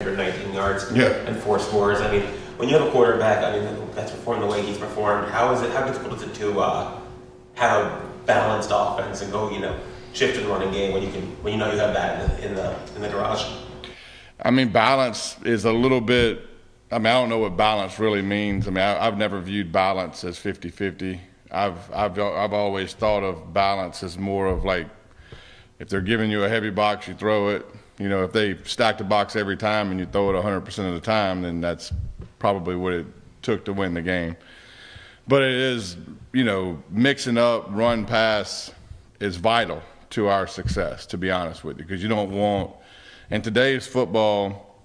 19 yards Yeah. and 4 scores. I mean, when you have a quarterback, I mean, that's performing the way he's performed. How difficult is it to have a balanced offense and go, shift to the running game when you know you have that in the garage? I mean, balance is a little bit. I mean, I don't know what balance really means. I mean, I've never viewed balance as 50-50. I've always thought of balance as more of like, if they're giving you a heavy box, you throw it. If they stack the box every time and you throw it 100% of the time, then that's probably what it took to win the game. But it is, mixing up run pass is vital to our success, to be honest with you, because you don't want, in today's football,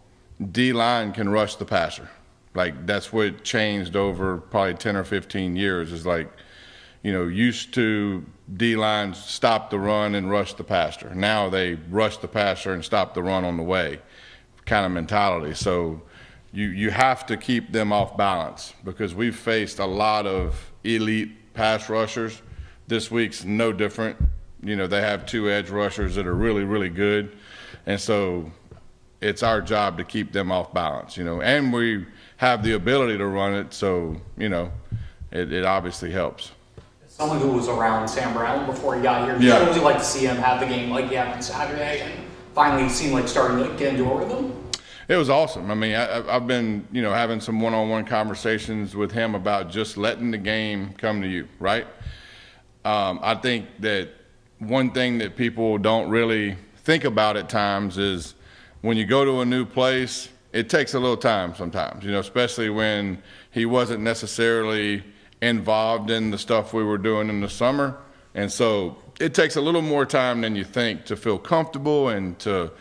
D-line can rush the passer. Like, that's what changed over probably 10 or 15 years is like, used to D-lines stop the run and rush the passer. Now they rush the passer and stop the run on the way kind of mentality. So you have to keep them off balance because we've faced a lot of elite pass rushers. This week's no different. They have 2 edge rushers that are really, really good. And so it's our job to keep them off balance, and we have the ability to run it. So, it obviously helps. Someone who was around Sam Brown before he got here, yeah. What would you like to see him have the game like he had on Saturday and finally seem like starting to get into a rhythm? It was awesome. I mean, I've been, having some one-on-one conversations with him about just letting the game come to you, right? I think that one thing that people don't really think about at times is when you go to a new place, it takes a little time sometimes, especially when he wasn't necessarily involved in the stuff we were doing in the summer. And so it takes a little more time than you think to feel comfortable and to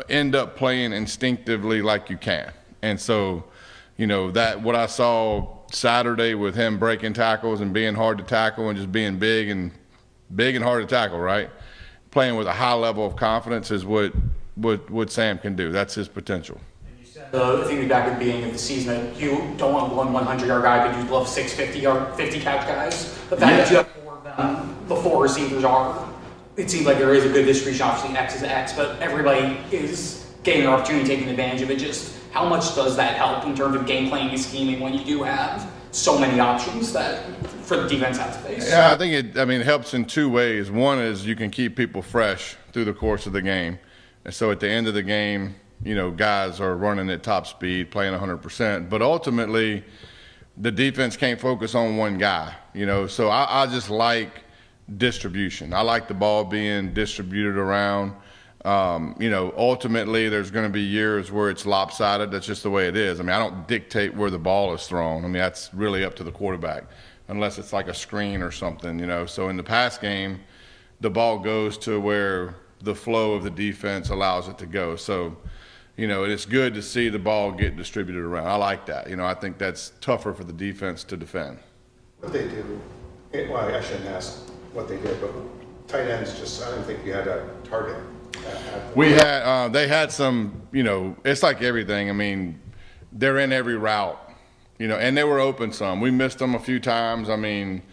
end up playing instinctively like you can. And so, that what I saw Saturday with him breaking tackles and being hard to tackle and just being big and hard to tackle, right? Playing with a high level of confidence is what Sam can do. That's his potential. The thing back at the beginning of the season that you don't want one 100-yard guy, but you love 6 50-catch guys. The fact that you have 4 of them, the 4 receivers it seems like there is a good distribution. Obviously, X is X, but everybody is getting an opportunity, taking advantage of it. Just how much does that help in terms of game planning and scheming when you do have so many options that for the defense has to face? Yeah, I think it helps in 2 ways. One is you can keep people fresh through the course of the game. And so at the end of the game, guys are running at top speed, playing 100%. But ultimately, the defense can't focus on one guy, So I just like distribution. I like the ball being distributed around. Ultimately, there's going to be years where it's lopsided. That's just the way it is. I mean, I don't dictate where the ball is thrown. I mean, that's really up to the quarterback, unless it's like a screen or something, So in the pass game, the ball goes to where the flow of the defense allows it to go. So, it's good to see the ball get distributed around. I like that. I think that's tougher for the defense to defend. What they do, I shouldn't ask what they did, but tight ends I didn't think you had a target. They had some, it's like everything. I mean, they're in every route, and they were open some. We missed them a few times. I mean,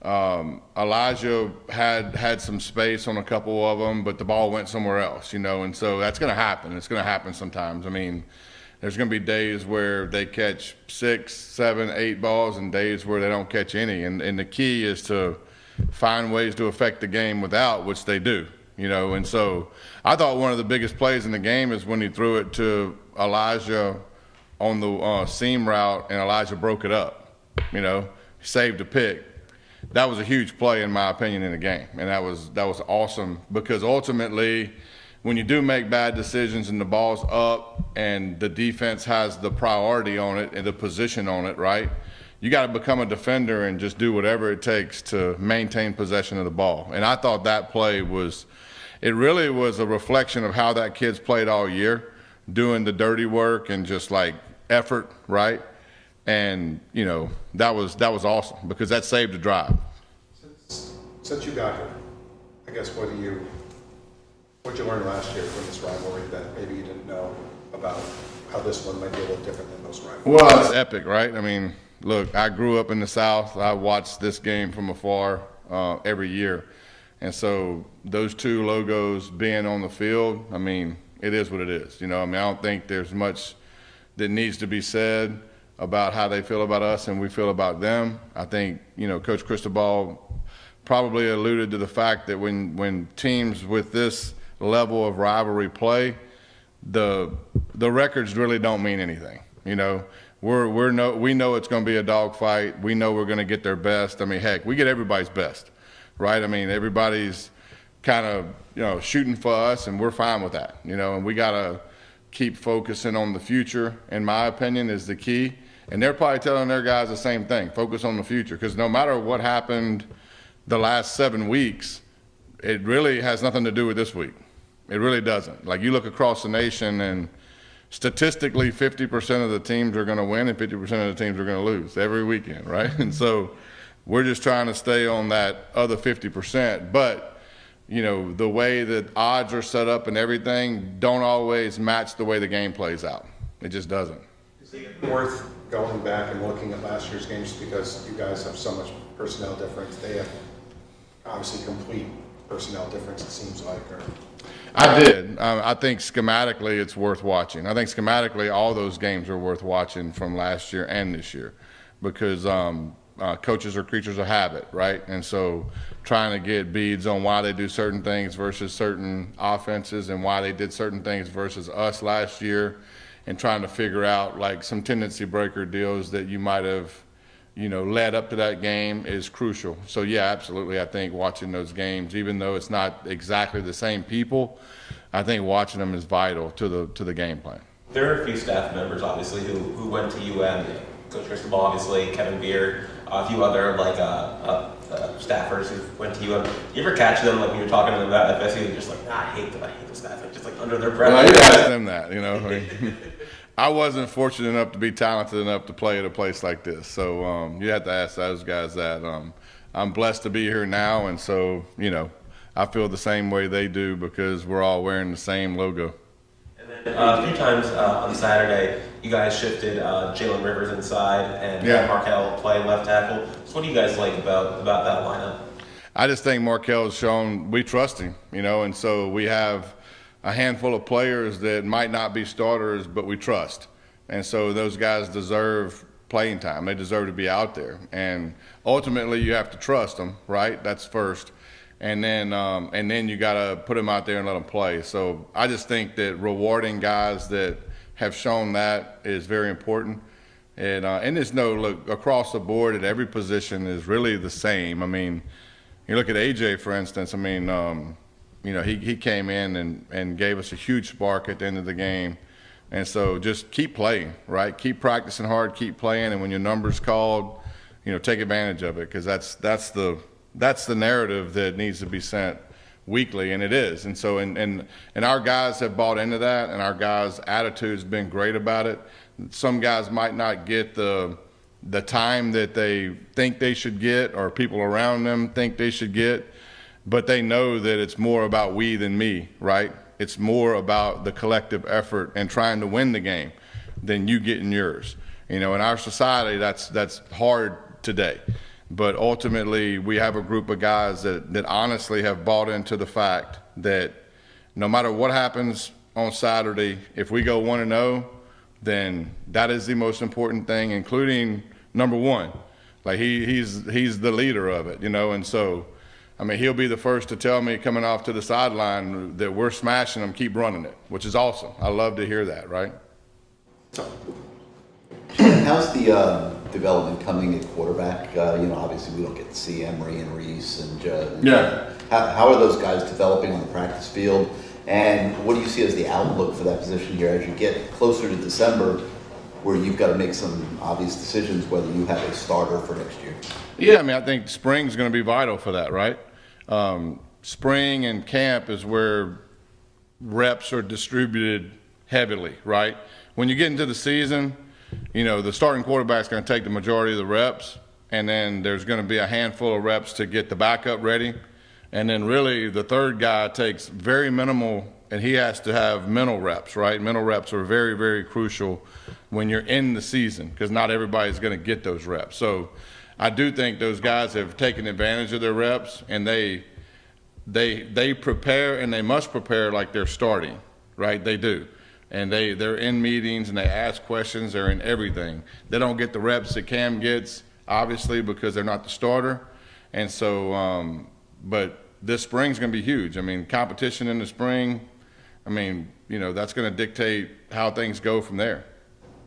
Elijah had some space on a couple of them, but the ball went somewhere else, and so that's going to happen. It's going to happen sometimes. I mean, there's going to be days where they catch 6, 7, 8 balls and days where they don't catch any. And the key is to find ways to affect the game without, which they do, And so I thought one of the biggest plays in the game is when he threw it to Elijah on the seam route and Elijah broke it up, He saved a pick. That was a huge play, in my opinion, in the game. And that was awesome because ultimately when you do make bad decisions and the ball's up and the defense has the priority on it and the position on it, right, you got to become a defender and just do whatever it takes to maintain possession of the ball. And I thought that play really was a reflection of how that kid's played all year, doing the dirty work and just like effort, right? And, that was awesome because that saved the drive. Since you got here, I guess what'd you learn last year from this rivalry that maybe you didn't know about how this one might be a little different than most rivalries? Well, it's epic, right? I mean, look, I grew up in the South. I watched this game from afar every year. And so those 2 logos being on the field, I mean, it is what it is. You know, I mean, I don't think there's much that needs to be said about how they feel about us and we feel about them. I think, you know, Coach Cristobal probably alluded to the fact that when teams with this level of rivalry play, the records really don't mean anything. You know, we know it's going to be a dogfight. We know we're going to get their best. I mean, heck, we get everybody's best, right? I mean, everybody's kind of, you know, shooting for us, and we're fine with that, you know, and we got to keep focusing on the future, in my opinion, is the key. And they're probably telling their guys the same thing, focus on the future, because no matter what happened the last 7 weeks, it really has nothing to do with this week. It really doesn't. Like, you look across the nation, and statistically 50% of the teams are going to win and 50% of the teams are going to lose every weekend, right? And so we're just trying to stay on that other 50%. But, you know, the way that odds are set up and everything don't always match the way the game plays out. It just doesn't. Is it worth going back and looking at last year's games because you guys have so much personnel difference? They have obviously complete personnel difference, it seems like. Or I did. I think schematically it's worth watching. I think schematically all those games are worth watching from last year and this year, because coaches are creatures of habit, right? And so trying to get beads on why they do certain things versus certain offenses and why they did certain things versus us last year, and trying to figure out like some tendency breaker deals that you might have, you know, led up to that game is crucial. So yeah, absolutely. I think watching those games, even though it's not exactly the same people, I think watching them is vital to the game plan. There are a few staff members, obviously, who went to UM. Coach Cristobal, obviously, Kevin Beard, a few other staffers who went to UM. You ever catch them like when you're talking to them about FSU? They're just like, I hate the staff. Like, just like under their breath. Well, you ask them that, you know. I wasn't fortunate enough to be talented enough to play at a place like this, so you have to ask those guys that. I'm blessed to be here now, and so, you know, I feel the same way they do because we're all wearing the same logo. And then a few times on Saturday, you guys shifted Jalen Rivers inside and Markel playing left tackle. So what do you guys like about that lineup? I just think Markel's shown we trust him, you know, and so we have a handful of players that might not be starters, but we trust. And so those guys deserve playing time. They deserve to be out there. And ultimately you have to trust them, right? That's first. And then you got to put them out there and let them play. So I just think that rewarding guys that have shown that is very important. And there's no, look, across the board at every position is really the same. I mean, you look at AJ, for instance, I mean, you know, he came in and gave us a huge spark at the end of the game. And so just keep playing, right? Keep practicing hard, keep playing, and when your number's called, you know, take advantage of it, because that's the narrative that needs to be sent weekly, and it is. And so and our guys have bought into that, and our guys' attitude's been great about it. Some guys might not get the time that they think they should get, or people around them think they should get, but they know that it's more about we than me, right? It's more about the collective effort and trying to win the game than you getting yours. You know, in our society, that's hard today. But ultimately, we have a group of guys that honestly have bought into the fact that no matter what happens on Saturday, if we go 1-0, then that is the most important thing, including number one. Like he's the leader of it, you know, and so, I mean, he'll be the first to tell me coming off to the sideline that we're smashing them, keep running it, which is awesome. I love to hear that, right? How's the development coming at quarterback? You know, obviously we don't get to see Emery and Reese and how are those guys developing on the practice field? And what do you see as the outlook for that position here as you get closer to December, where you've got to make some obvious decisions whether you have a starter for next year? Yeah, I mean, I think spring's going to be vital for that, right? Spring and camp is where reps are distributed heavily, right? When you get into the season, you know, the starting quarterback's going to take the majority of the reps, and then there's going to be a handful of reps to get the backup ready. And then really the third guy takes very minimal, and he has to have mental reps, right? Mental reps are very, very crucial when you're in the season, because not everybody's going to get those reps. So I do think those guys have taken advantage of their reps, and they prepare, and they must prepare like they're starting. right? They do. And they're in meetings and they ask questions. They're in everything. They don't get the reps that Cam gets, obviously, because they're not the starter. And so, but this spring's going to be huge. I mean, competition in the spring, I mean, you know, that's going to dictate how things go from there.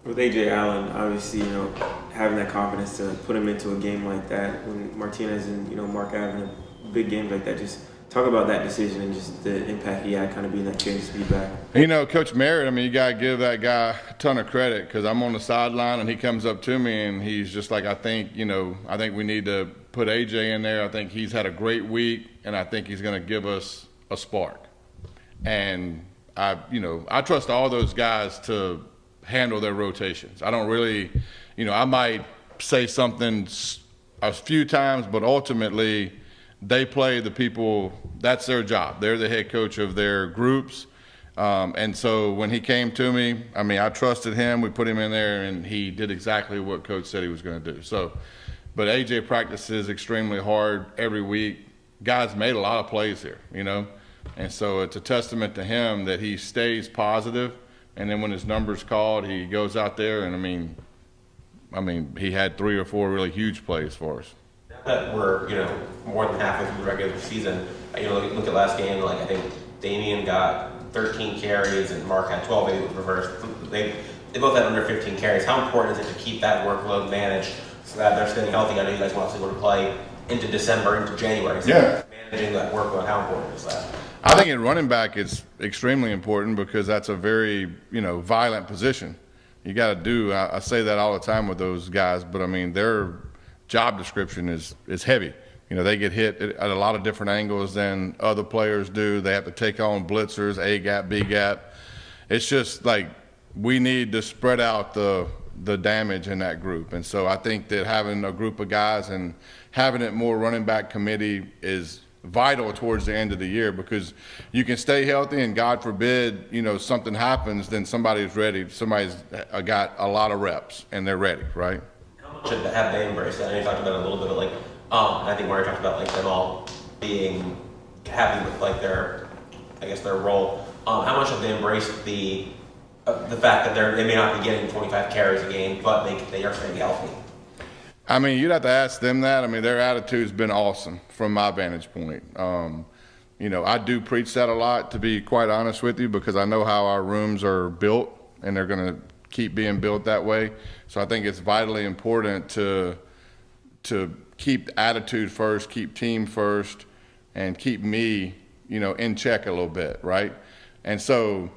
With A.J. Allen, obviously, you know, having that confidence to put him into a game like that when Martinez and, you know, Mark having a big game like that, just talk about that decision and just the impact he had kind of being that change of speed back. You know, Coach Merritt, I mean, you got to give that guy a ton of credit because I'm on the sideline and he comes up to me and he's just like, I think we need to put A.J. in there. I think he's had a great week and I think he's going to give us a spark. And I trust all those guys to handle their rotations. I don't really, I might say something a few times, but ultimately they play the people, that's their job. They're the head coach of their groups. And so when he came to me, I mean, I trusted him. We put him in there and he did exactly what Coach said he was going to do. So, but AJ practices extremely hard every week. Guys made a lot of plays here, and so it's a testament to him that he stays positive. And then when his number's called, he goes out there and I mean, he had 3 or 4 really huge plays for us. Now that we're, more than halfway through the regular season, look at last game, I think Damian got 13 carries and Mark had 12, maybe it was reversed. They both had under 15 carries. How important is it to keep that workload managed so that they're staying healthy? I know you guys want to see them play into December, into January. So yeah. Managing that workload, how important is that? I think in running back it's extremely important because that's a very, violent position. You got to do, I say that all the time with those guys, but I mean, their job description is heavy. They get hit at a lot of different angles than other players do. They have to take on blitzers, A gap, B gap. It's just like we need to spread out the damage in that group. And so I think that having a group of guys and having it more running back committee is vital towards the end of the year because you can stay healthy and God forbid, something happens, then somebody's ready. Somebody's got a lot of reps and they're ready, right? How much have they embraced that? I know you talked about it a little bit, I think Mario talked about them all being happy with their role. How much have they embraced the fact that they may not be getting 25 carries a game, but they are staying healthy? I mean, you'd have to ask them that. I mean, their attitude's been awesome from my vantage point. I do preach that a lot, to be quite honest with you, because I know how our rooms are built, and they're going to keep being built that way. So I think it's vitally important to keep attitude first, keep team first, and keep me, in check a little bit, right? And so,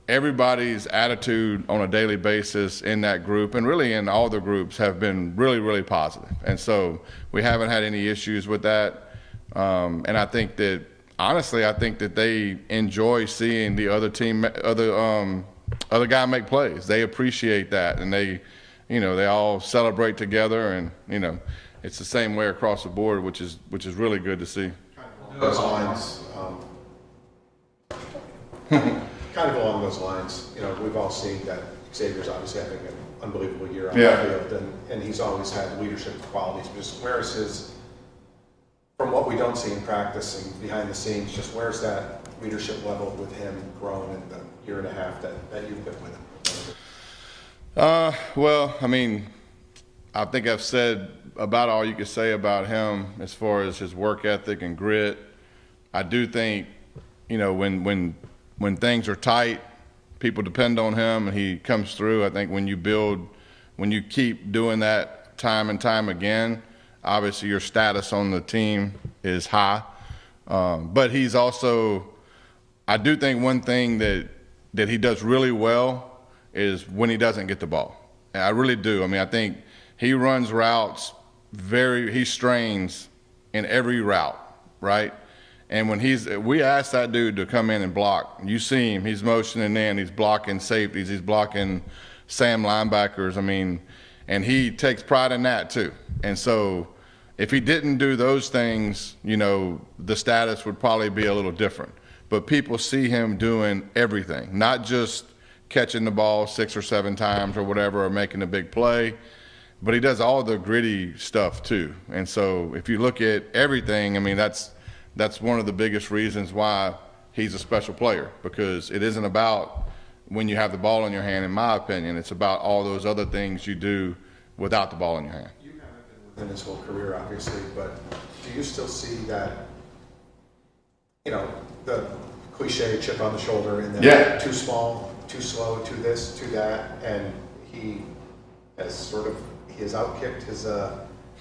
everybody's attitude on a daily basis in that group and really in all the groups have been really, really positive. And so we haven't had any issues with that. And I think that, honestly, I think that they enjoy seeing the other guy make plays. They appreciate that. And they all celebrate together and, it's the same way across the board, which is really good to see. Those lines, kind of along those lines, we've all seen that Xavier's obviously having an unbelievable year on the field, and he's always had leadership qualities. Just where's his, from what we don't see in practice and behind the scenes, just where's that leadership level with him grown in the year and a half that you've been with him? Well, I mean, I think I've said about all you could say about him as far as his work ethic and grit. I do think, when things are tight, people depend on him and he comes through. I think when you keep doing that time and time again, obviously your status on the team is high. But he's also, I do think one thing that he does really well is when he doesn't get the ball. And I really do. I mean, I think he runs routes he strains in every route, right? And when we ask that dude to come in and block, you see him, he's motioning in, he's blocking safeties, he's blocking Sam linebackers. I mean, and he takes pride in that too. And so if he didn't do those things, the status would probably be a little different. But people see him doing everything, not just catching the ball 6 or 7 times or whatever, or making a big play, but he does all the gritty stuff too. And so if you look at everything, I mean, that's one of the biggest reasons why he's a special player, because it isn't about when you have the ball in your hand, in my opinion. It's about all those other things you do without the ball in your hand. You haven't been within his whole career, obviously, but do you still see that, the cliche chip on the shoulder in that too small, too slow, too this, too that, and he has he has outkicked his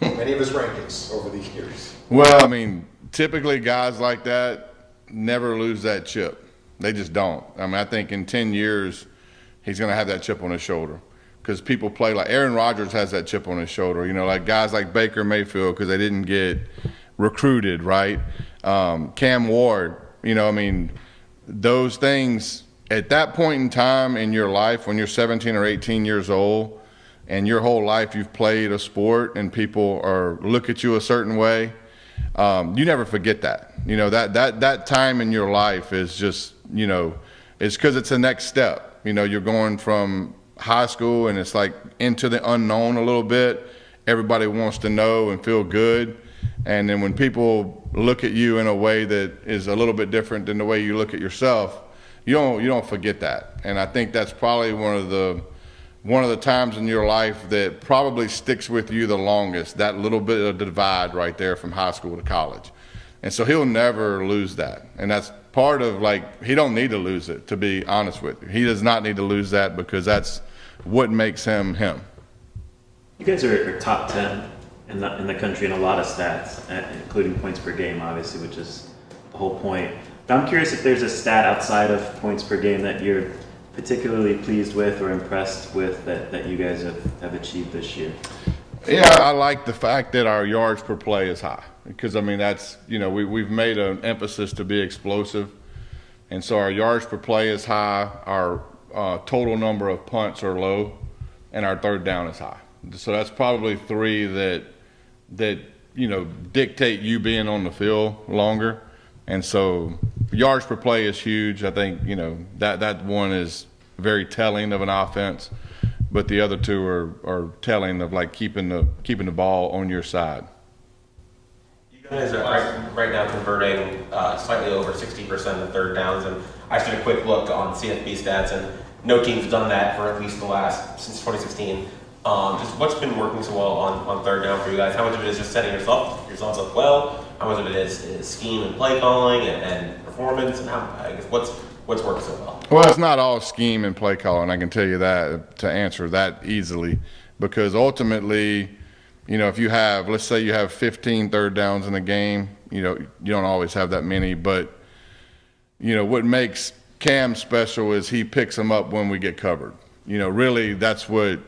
many of his rankings over the years? Well, I mean, typically guys like that never lose that chip. They just don't. I mean, I think in 10 years, he's going to have that chip on his shoulder, because people play like Aaron Rodgers has that chip on his shoulder. Like guys like Baker Mayfield, because they didn't get recruited, right? Cam Ward, those things at that point in time in your life, when you're 17 or 18 years old, and your whole life you've played a sport and people look at you a certain way, you never forget that. That time in your life is just, it's because it's the next step. You're going from high school and it's like into the unknown a little bit. Everybody wants to know and feel good. And then when people look at you in a way that is a little bit different than the way you look at yourself, you don't forget that. And I think that's probably one of the times in your life that probably sticks with you the longest, that little bit of divide right there from high school to college. And so he'll never lose that. And that's part of, he don't need to lose it, to be honest with you. He does not need to lose that, because that's what makes him him. You guys are top 10 in the country in a lot of stats, including points per game, obviously, which is the whole point. But I'm curious if there's a stat outside of points per game that you're particularly pleased with or impressed with that you guys have achieved this year. Yeah, I like the fact that our yards per play is high, because that's, we've made an emphasis to be explosive, and so our yards per play is high, our total number of punts are low, and our third down is high. So that's probably three that dictate you being on the field longer. And so yards per play is huge. I think that one is very telling of an offense, but the other two are telling of keeping the ball on your side. You guys are right now converting slightly over 60% of third downs, and I just did a quick look on CFB stats, and no team's done that for at least since 2016. Just what's been working so well on third down for you guys? How much of it is just setting yourselves up well? How much of it is scheme and play calling and performance? And what's worked so well? Well, it's not all scheme and play calling. I can tell you that, to answer that easily, because ultimately, if you have, let's say you have 15 third downs in a game, you don't always have that many, but what makes Cam special is he picks them up when we get covered. Really that's what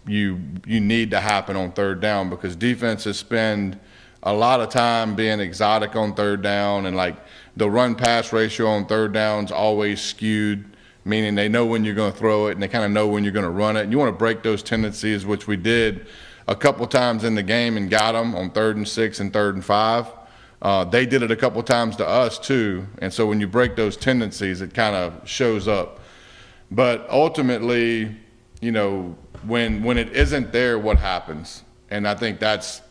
you need to happen on third down, because defenses spend a lot of time being exotic on third down, and the run pass ratio on third down's always skewed, meaning they know when you're going to throw it and they kind of know when you're going to run it. And you want to break those tendencies, which we did a couple times in the game and got them on 3rd and 6 and 3rd and 5. They did it a couple times to us too, and so when you break those tendencies, it kind of shows up. But ultimately, when it isn't there, what happens? And I think that's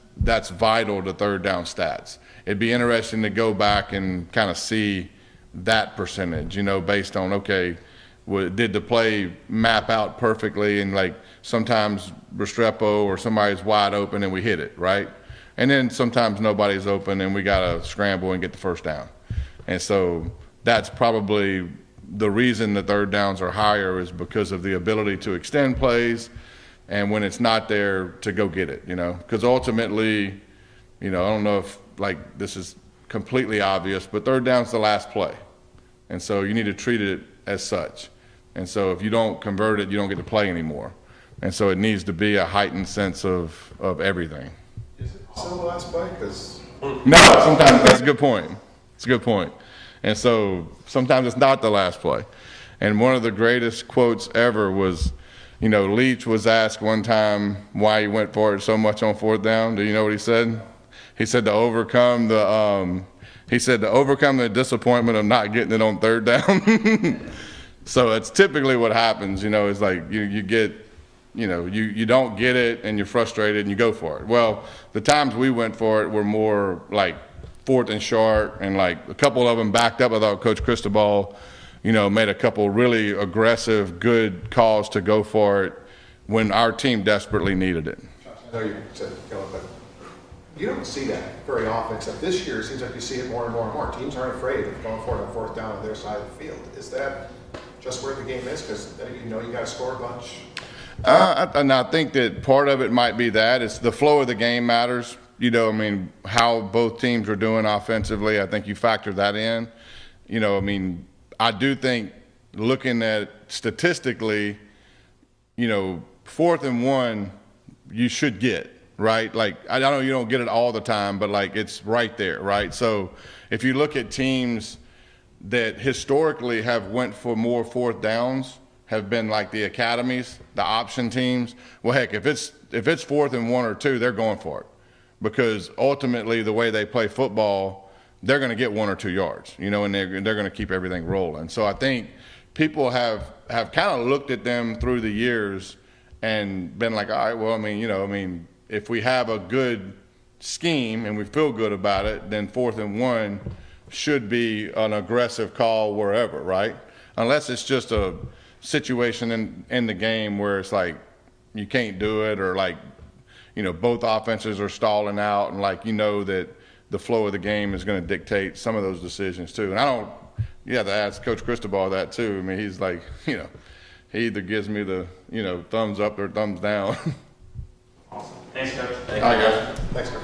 vital to third down stats. It'd be interesting to go back and kind of see that percentage, based on, okay, did the play map out perfectly, and sometimes Restrepo or somebody's wide open and we hit it, right? And then sometimes nobody's open and we got to scramble and get the first down. And so that's probably the reason the third downs are higher, is because of the ability to extend plays, and when it's not there, to go get it, because ultimately, I don't know if this is completely obvious, but third down's the last play. And so you need to treat it as such. And so if you don't convert it, you don't get to play anymore. And so it needs to be a heightened sense of everything. Is it still the last play? No, sometimes that's a good point. It's a good point. And so sometimes it's not the last play. And one of the greatest quotes ever was, Leach was asked one time why he went for it so much on 4th down. Do you know what he said? He said to overcome the disappointment of not getting it on 3rd down. So it's typically what happens, is you get, you don't get it and you're frustrated and you go for it. Well, the times we went for it were more 4th and short, and like a couple of them backed up. I thought Coach Cristobal, made a couple really aggressive, good calls to go for it when our team desperately needed it. I know you said, but you don't see that very often, except this year it seems like you see it more and more and more. Teams aren't afraid of going for it on 4th down on their side of the field. Is that just where the game is? Because you got to score a bunch? And I think that part of it might be that. It's the flow of the game matters. How both teams are doing offensively, I think you factor that in. I do think looking at statistically, 4th and 1, you should get, right? Like, I know you don't get it all the time, but like it's right there, right? So if you look at teams that historically have went for more 4th downs, have been like the academies, the option teams. Well, heck, if it's 4th and 1 or 2, they're going for it, because ultimately the way they play football, they're going to get 1 or 2 yards, and they're going to keep everything rolling. So I think people have kind of looked at them through the years and been like, all right, well, if we have a good scheme and we feel good about it, then 4th and 1 should be an aggressive call wherever, right? Unless it's just a situation in the game where it's like you can't do it, or like both offenses are stalling out, and like that the flow of the game is going to dictate some of those decisions too. And you have to ask Coach Cristobal that too. He's like, he either gives me the thumbs up or thumbs down. Awesome. Thanks, Coach. Thank you. Thanks, Coach.